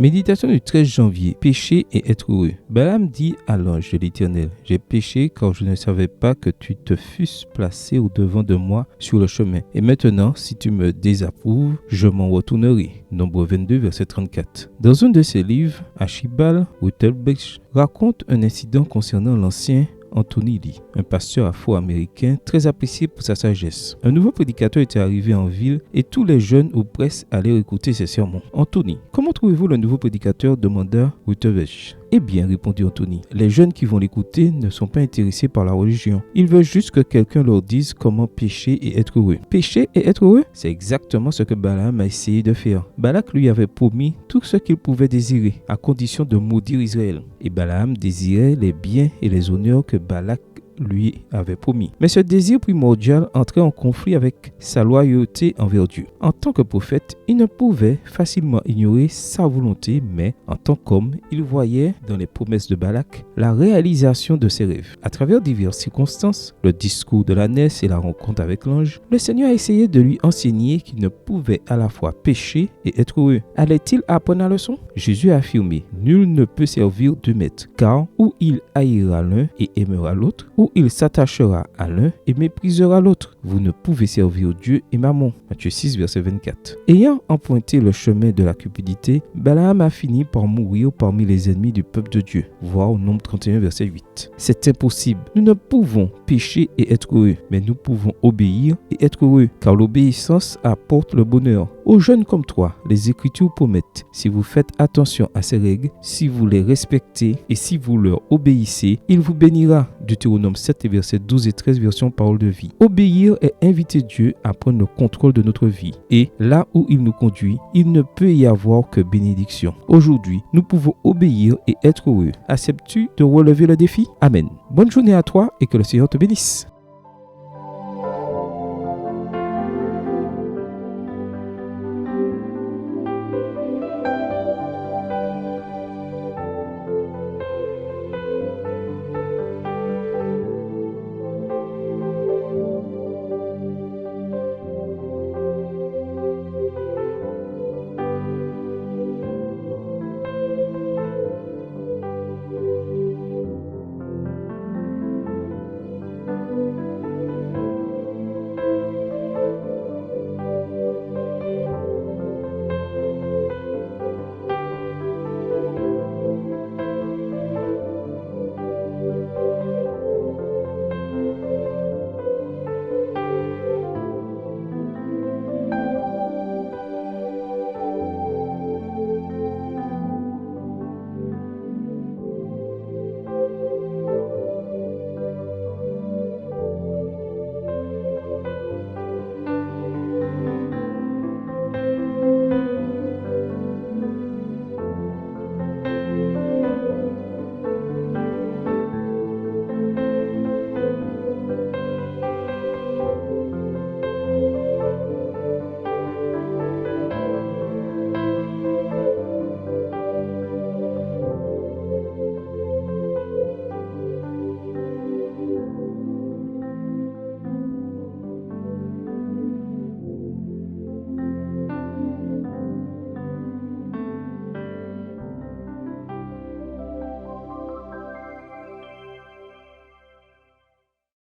Méditation du 13 janvier. Pécher et être heureux. Balaam dit à l'ange de l'Éternel, « J'ai péché car je ne savais pas que tu te fusses placé au-devant de moi sur le chemin. Et maintenant, si tu me désapprouves, je m'en retournerai. » Nombre 22, verset 34. Dans un de ses livres, Archibald Whittlebrecht raconte un incident concernant l'ancien Anthony Lee, un pasteur afro-américain très apprécié pour sa sagesse. Un nouveau prédicateur était arrivé en ville et tous les jeunes ou presque allaient écouter ses sermons. « Anthony, comment trouvez-vous le nouveau prédicateur ?» demanda Whittlebrecht. « Eh bien, répondit Anthony, les jeunes qui vont l'écouter ne sont pas intéressés par la religion. Ils veulent juste que quelqu'un leur dise comment pécher et être heureux. » Pécher et être heureux, c'est exactement ce que Balaam a essayé de faire. Balak lui avait promis tout ce qu'il pouvait désirer, à condition de maudire Israël. Et Balaam désirait les biens et les honneurs que Balak lui avait promis. Mais ce désir primordial entrait en conflit avec sa loyauté envers Dieu. En tant que prophète, il ne pouvait facilement ignorer sa volonté, mais en tant qu'homme, il voyait dans les promesses de Balak la réalisation de ses rêves. À travers diverses circonstances, le discours de l'ânesse et la rencontre avec l'ange, le Seigneur a essayé de lui enseigner qu'il ne pouvait à la fois pécher et être heureux. Allait-il apprendre la leçon? Jésus a affirmé, « Nul ne peut servir deux maîtres, car ou il haïra l'un et aimera l'autre, ou il s'attachera à l'un et méprisera l'autre. Vous ne pouvez servir Dieu et Mammon. » Matthieu 6, verset 24. Ayant emprunté le chemin de la cupidité, Balaam a fini par mourir parmi les ennemis du peuple de Dieu. Voir au Nombre 31, verset 8. C'est impossible. Nous ne pouvons pécher et être heureux, mais nous pouvons obéir et être heureux, car l'obéissance apporte le bonheur. Aux jeunes comme toi, les Écritures promettent, si vous faites attention à ces règles, si vous les respectez et si vous leur obéissez, il vous bénira. Deutéronome 7 et versets 12 et 13, version Parole de vie. Obéir est inviter Dieu à prendre le contrôle de notre vie. Et là où il nous conduit, il ne peut y avoir que bénédiction. Aujourd'hui, nous pouvons obéir et être heureux. Acceptes-tu de relever le défi? Amen. Bonne journée à toi et que le Seigneur te bénisse.